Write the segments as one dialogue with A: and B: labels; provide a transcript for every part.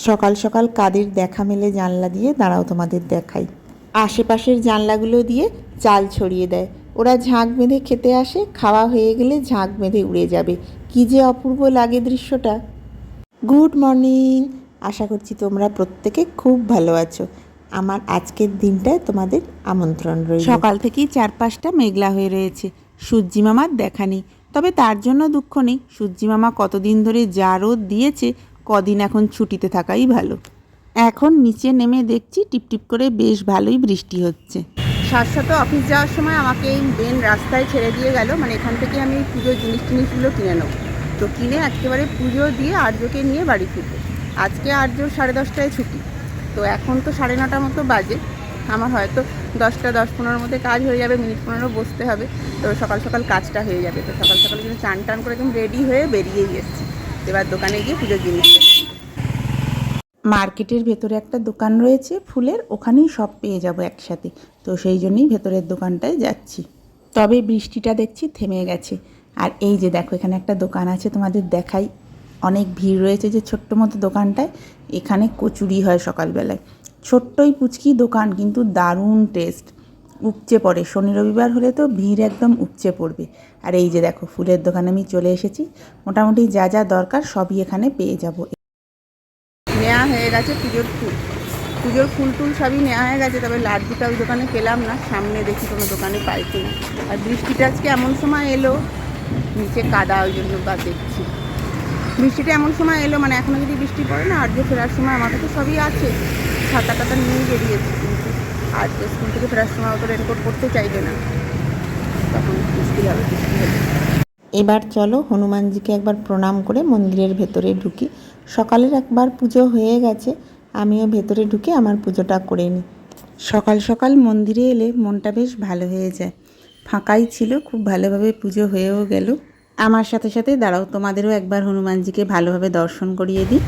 A: সকাল সকাল কাদের দেখা মেলে জানলা দিয়ে, দাঁড়াও তোমাদের দেখাই। আশেপাশের জানলাগুলো দিয়ে চাল ছড়িয়ে দেয়। ওরা ঝাঁক বেঁধে খেতে আসে, খাওয়া হয়ে গেলে ঝাঁক বেঁধে উড়ে যাবে। কী যে অপূর্ব লাগে দৃশ্যটা। গুড মর্নিং, আশা করছি তোমরা প্রত্যেকে খুব ভালো আছো। আমার আজকের দিনটায় তোমাদের আমন্ত্রণ রইল। সকাল থেকেই চারপাশটা মেঘলা হয়ে রয়েছে, সূর্যি মামার দেখা নেই। তবে তার জন্য দুঃখ নেই, সূর্যি মামা কতদিন ধরে যা রোদ দিয়েছে, কদিন এখন ছুটিতে থাকাই ভালো। এখন নিচে নেমে দেখছি টিপটিপ করে বেশ ভালোই বৃষ্টি হচ্ছে। শাশ্বত অফিস যাওয়ার সময় আমাকে এই মেন রাস্তায় ছেড়ে দিয়ে গেল, মানে এখান থেকে আমি পুজোর জিনিসগুলো কিনে নেব। তো কিনে একেবারে পুজো দিয়ে আর্যকে নিয়ে বাড়ি ফিরবো। আজকে আর্য 10:30টায় ছুটি, তো এখন তো 9:30 মতো বাজে। আমার হয়তো 10:10-15 মধ্যে কাজ হয়ে যাবে, মিনিট 15 বসতে হবে। তো সকাল সকাল কাজটা হয়ে যাবে। তো সকাল সকাল কিন্তু চান টান করে একদম রেডি হয়ে বেরিয়েই এসেছি। এবার দোকানে গিয়ে পুজোর জিনিস। মার্কেটের ভেতরে একটা দোকান রয়েছে ফুলের, ওখানেই সব পেয়ে যাব একসাথে। তো সেই জন্যই ভেতরের দোকানটায় যাচ্ছি। তবে বৃষ্টিটা দেখছি থেমে গেছে। আর এই যে দেখো, এখানে একটা দোকান আছে, তোমাদের দেখাই। অনেক ভিড় রয়েছে যে ছোট্ট মতো দোকানটায়। এখানে কচুরি হয় সকালবেলায়। ছোট্টই পুচকি দোকান, কিন্তু দারুণ টেস্ট। উপচে পড়ে, শনি রবিবার হলে তো ভিড় একদম উপচে পড়বে। আর এই যে দেখো, ফুলের দোকানে আমি চলে এসেছি। মোটামুটি যা যা দরকার সবই এখানে পেয়ে যাব। নেওয়া হয়ে গেছে পুজোর ফুল টুল সবই নেওয়া হয়ে গেছে। তবে লাড্ডুটা ওই দোকানে পেলাম না, সামনে দেখি কোনো দোকানে পাই কিনা। আর বৃষ্টিটা আজকে এমন সময় এলো, নিচে কাদা, ওই জন্য বা দেখছি বৃষ্টিটা এমন সময় এলো, মানে এখনও যদি বৃষ্টি পড়ে না, আর্য ফেরার সময় আমার কাছে সবই আছে, ছাতা টাতা নিয়েই বেরিয়েছি। কিন্তু আর্য স্কুল থেকে ফেরার সময় অত রেনকোট পরতে চাইবে না, তখন মুশকিল হবে বৃষ্টি হলে। এবার চলো হনুমানজিকে একবার প্রণাম করে মন্দিরের ভেতরে ঢুকি। সকালের একবার পুজো হয়ে গেছে, আমিও ভেতরে ঢুকে আমার পুজোটা করে নিই। সকাল সকাল মন্দিরে এলে মনটা বেশ ভালো হয়ে যায়। ফাঁকাই ছিল, খুব ভালোভাবে পুজো হয়েও গেল। আমার সাথে সাথে দাঁড়াও, তোমাদেরও একবার হনুমানজিকে ভালোভাবে দর্শন করিয়ে দিই।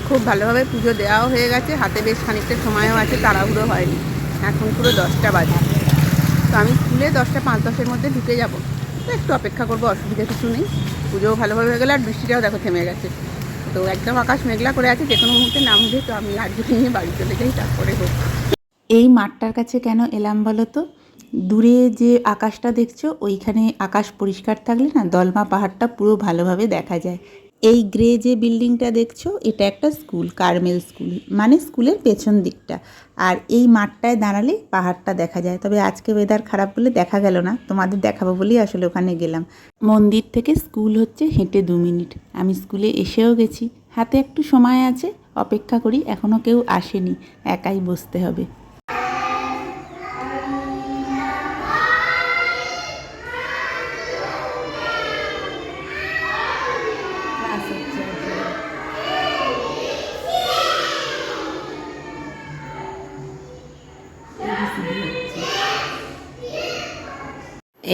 A: খুব ভালোভাবে পুজো দেওয়াও হয়ে গেছে, হাতে বেশ খানিকটা সময়ও আছে, তাড়াহুড়ো হয়নি। এখন পুরো 10টা বাজে। তো আমি স্কুলে 10:05-10-এর মধ্যে ঢুকে যাব। তো একটু অপেক্ষা করবো, অসুবিধা কিছু নেই। পুজোও ভালোভাবে হয়ে গেলে, আর বৃষ্টিটাও দেখো থেমে গেছে। তো একদম আকাশ মেঘলা করে আছে, যে কোনো মুহূর্তে নামবে। তো আমি আর্যকে নিয়ে বাড়ি চলে যাই, তারপরে হোক। এই মাঠটার কাছে কেন এলাম বলো তো? দূরে যে আকাশটা দেখছো, ওইখানে আকাশ পরিষ্কার থাকলে না দলমা পাহাড়টা পুরো ভালোভাবে দেখা যায়। এই গ্রে যে বিল্ডিংটা দেখছো, এটা একটা স্কুল, কার্মেল স্কুল, মানে স্কুলের পেছন দিকটা। আর এই মাঠটায় দাঁড়ালে পাহাড়টা দেখা যায়। তবে আজকে ওয়েদার খারাপ বলে দেখা গেল না, তোমাদের দেখাবো বলেই আসলে ওখানে গেলাম। মন্দির থেকে স্কুল হচ্ছে হেঁটে 2 মিনিট। আমি স্কুলে এসেও গেছি, হাতে একটু সময় আছে, অপেক্ষা করি। এখনও কেউ আসেনি, একাই বসতে হবে।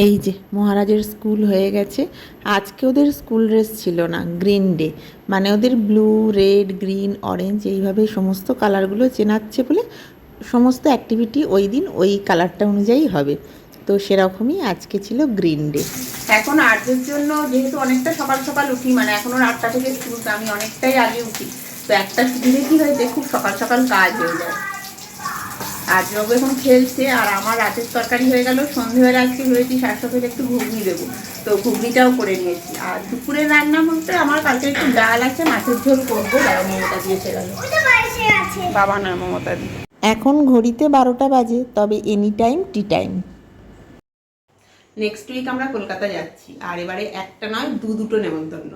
A: এই যে মহারাজের স্কুল হয়ে গেছে। আজকে ওদের স্কুল ড্রেস ছিল না, গ্রিন ডে, মানে ওদের ব্লু, রেড, গ্রিন, অরেঞ্জ এইভাবে সমস্ত কালারগুলো চেনাচ্ছে বলে সমস্ত অ্যাক্টিভিটি ওই দিন ওই কালারটা অনুযায়ী হবে। তো সেরকমই আজকে ছিল গ্রিন ডে। এখন আর্যের জন্য যেহেতু অনেকটা সকাল সকাল উঠি, মানে এখন ওর 8টা থেকে স্কুল, তো আমি অনেকটাই আগে উঠি। তো একটা সুবিধে কী হয়েছে, খুব সকাল সকাল কাজ হয়ে যায়। আর যোগ এখন খেলছে, আর আমার রাতের তরকারি হয়ে গেল। সন্ধ্যেবেলা আজকে ভেবেছি শাশুড়িকে একটু ঘুগনি দেবো, তো ঘুগনিটাও করে নিয়েছি। আর দুপুরের রান্না বলতে আমার কালকে একটু ডাল আছে, মাছের ঝোল করবো। বাবা মমতা দিয়েছে গেল, বাবা নয় মমতা দিয়ে। এখন ঘড়িতে 12টা বাজে, তবে any time tea time. Next week আমরা কলকাতা যাচ্ছি, আর এবারে একটা নয় দুটো নেমন্তন্ন।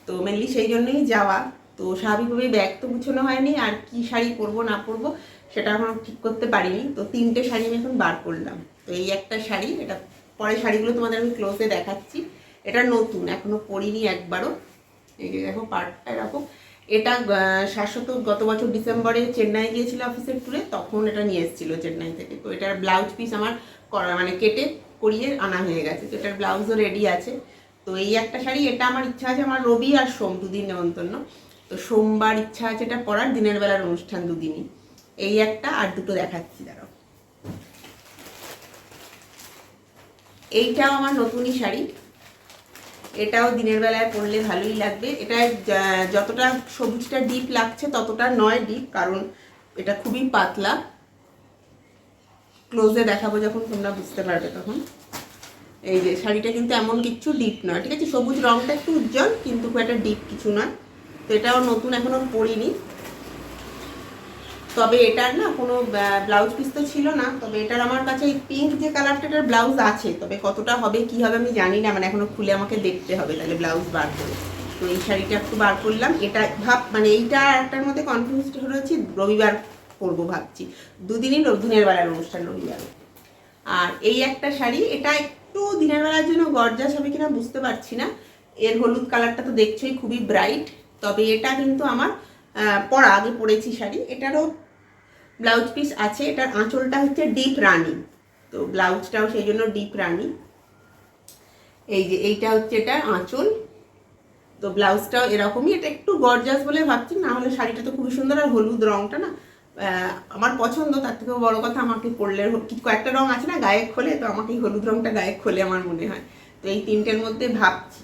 A: তো মেনলি সেই জন্যই যাওয়া। তো স্বাভাবিকভাবেই ব্যাগ তো গুছানো হয়নি, আর কি শাড়ি পরবো না পরবো সেটা এখন ঠিক করতে পারিনি। তো 3টে শাড়ি আমি এখন বার করলাম। তো এই একটা শাড়ি, এটা পরে শাড়িগুলো তোমাদের আমি ক্লোজে দেখাচ্ছি। এটা নতুন, এখনো পরিনি একবারও। এই যে দেখো পার্টটা এরকম। এটা শাশ্বত গত বছর ডিসেম্বরে চেন্নাই গিয়েছিল অফিসের ট্যুরে, তখন এটা নিয়ে এসেছিলো চেন্নাই থেকে। তো এটার ব্লাউজ পিস আমার মানে কেটে করিয়ে আনা হয়ে গেছে। তো এটার ব্লাউজও রেডি আছে। তো এই একটা শাড়ি, এটা আমার ইচ্ছা আছে, আমার রবি আর সোম 2 দিন নেমন্তন্ন। তো সোমবার ইচ্ছা আছে এটা পরার, দিনের বেলার অনুষ্ঠান 2 দিনই। এই একটা, আর দুটো দেখাচ্ছি দাঁড়াও। এইটাও আমার নতুনই শাড়ি, এটাও দিনের বেলায় পরলে ভালোই লাগবে। এটা যতটা সবুজটা ডিপ লাগছে ততটা নয় ডিপ, কারণ এটা খুবই পাতলা। ক্লোজে দেখাবো যখন তোমরা বুঝতে পারবে তখন। এই যে শাড়িটা কিন্তু এমন কিচ্ছু ডিপ নয়, ঠিক আছে? সবুজ রঙটা একটু উজ্জ্বল, কিন্তু খুব একটা ডিপ কিছু নয়। তো এটাও নতুন, এখনো পরিনি। তবে এটার না কোনো ব্লাউজ পিস তো ছিল না, তবে এটার আমার কাছে এই পিঙ্ক যে কালারটা, এটার ব্লাউজ আছে। তবে কতটা হবে কি হবে আমি জানি না, মানে এখনো খুলে আমাকে দেখতে হবে তাহলে ব্লাউজ বার করে। তো এই শাড়িটা একটু বার করলাম। এটা মানে এইটা একটার মধ্যে কনফিউজ হয়েছি, রবিবার পরবো ভাবছি। দুদিনই দিনের বেলার অনুষ্ঠান, রবিবার। আর এই একটা শাড়ি, এটা একটু দিনের বেলার জন্য গর্জাস হবে কিনা বুঝতে পারছি না। এর হলুদ কালারটা তো দেখছোই, খুবই ব্রাইট। তবে এটা কিন্তু আমার পরা, আগে পরেছি শাড়ি। এটারও ব্লাউজ পিস আছে। এটার আঁচলটা হচ্ছে ডিপ রানি, তো ব্লাউজটাও সেই জন্য ডিপ রানি। এই যে এইটা হচ্ছে এটার আঁচল, তো ব্লাউজটাও এরকমই। এটা একটু গর্জাস বলে ভাবছি, না হলে শাড়িটা তো খুবই সুন্দর। আর হলুদ রঙটা না আমার পছন্দ, তার থেকেও বড় কথা আমাকে পরলে কয়েকটা রঙ আছে না গায়ে খোলে, তো আমাকে এই হলুদ রঙটা গায়ে খোলে আমার মনে হয়। তো এই তিনটের মধ্যে ভাবছি।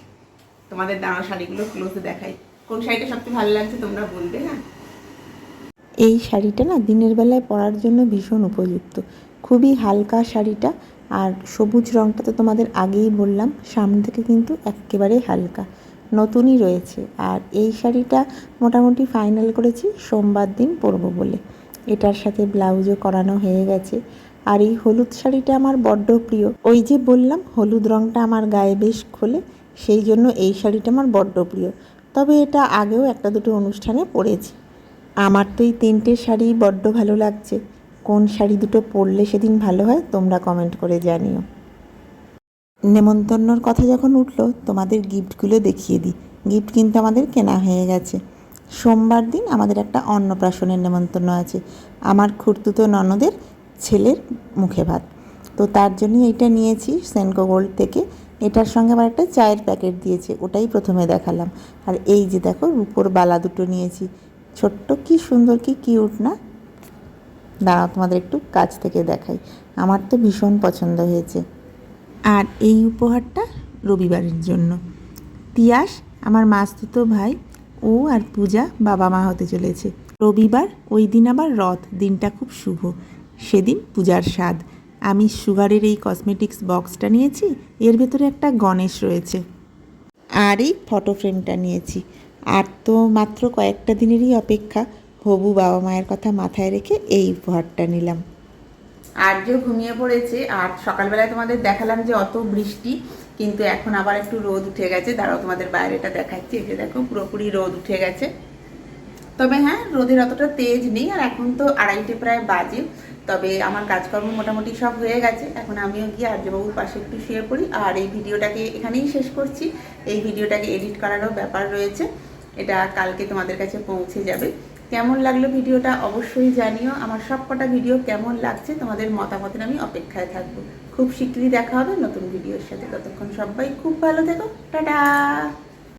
A: তোমাদের দাঁড়া শাড়িগুলো ক্লোজে দেখাই, কোন শাড়িটা সবচেয়ে ভালো লাগছে তোমরা বলবে। হ্যাঁ,
B: এই শাড়িটা না দিনের বেলায় পরার জন্য ভীষণ উপযুক্ত, খুবই হালকা শাড়িটা। আর সবুজ রঙটা তো তোমাদের আগেই বললাম, সামনে থেকে কিন্তু একেবারে হালকা, নতুনই রয়েছে। আর এই শাড়িটা মোটামুটি ফাইনাল করেছি সোমবার দিন পরবো বলে। এটার সাথে ব্লাউজও করানো হয়ে গেছে। আর এই হলুদ শাড়িটা আমার বড্ড প্রিয়, ওই যে বললাম হলুদ রঙটা আমার গায়ে বেশ খোলে, সেই জন্য এই শাড়িটা আমার বড্ড প্রিয়। তবে এটা আগেও একটা দুটো অনুষ্ঠানে পরেছি। আমার তো এই তিনটে শাড়ি বড্ড ভালো লাগছে। কোন শাড়ি দুটো পরলে সেদিন ভালো হয় তোমরা কমেন্ট করে জানিও। নেমন্তন্নর কথা যখন উঠলো, তোমাদের গিফটগুলো দেখিয়ে দিই। গিফট কিন্তু আমাদের কেনা হয়ে গেছে। সোমবার দিন আমাদের একটা অন্নপ্রাশনের নেমন্তন্ন আছে, আমার খুড়তুতো ননদের ছেলের মুখে ভাত। তো তার জন্যই এইটা নিয়েছি সেনকো গোল্ড থেকে। এটার সঙ্গে আবার একটা চায়ের প্যাকেট দিয়েছে, ওটাই প্রথমে দেখালাম। আর এই যে দেখো রূপোর বালা দুটো নিয়েছি, ছোট্ট, কি সুন্দর, কি কিউট না? দাঁড়াও তোমাদের একটু কাছ থেকে দেখাই, আমার তো ভীষণ পছন্দ হয়েছে। আর এই উপহারটা রবিবারের জন্য। তিয়াস আমার মাস্তুতো ভাই, ও আর পূজা বাবা মা হতে চলেছে। রবিবার, ওই দিন আবার রথ, দিনটা খুব শুভ। সেদিন পূজার স্বাদ। আমি সুগারের এই কসমেটিক্স বক্সটা নিয়েছি, এর ভেতরে একটা গণেশ রয়েছে। আর এই ফটো ফ্রেমটা নিয়েছি। আর তো মাত্র কয়েকটা দিনেরই অপেক্ষা, হবু বাবা মায়ের কথা মাথায় রেখে এই উপহারটা নিলাম।
A: আর্য ঘুমিয়ে পড়েছে। আর সকালবেলায় তোমাদের দেখালাম যে অত বৃষ্টি, কিন্তু এখন আবার একটু রোদ উঠে গেছে। দাঁড়াও তোমাদের বাইরেটা দেখাচ্ছি। এই যে দেখো পুরোপুরি রোদ উঠে গেছে। তবে হ্যাঁ, রোদের অতটা তেজ নেই। আর এখন তো 2:30 প্রায় বাজে। তবে আমার কাজকর্ম মোটামুটি সব হয়ে গেছে। এখন আমিও গিয়ে আর্যবাবুর পাশে একটু শুয়ে পড়ি। আর এই ভিডিওটাকে এখানেই শেষ করছি। এই ভিডিওটাকে এডিট করারও ব্যাপার রয়েছে, এটা কালকে তোমাদের কাছে পৌঁছে যাবে। কেমন লাগলো ভিডিওটা অবশ্যই জানিও। আমার সব কটা ভিডিও কেমন লাগছে তোমাদের মতামতের আমি অপেক্ষায় থাকবো। খুব শীঘ্রই দেখা হবে নতুন ভিডিওর সাথে। ততক্ষণ সবাই খুব ভালো থেকো, টাটা।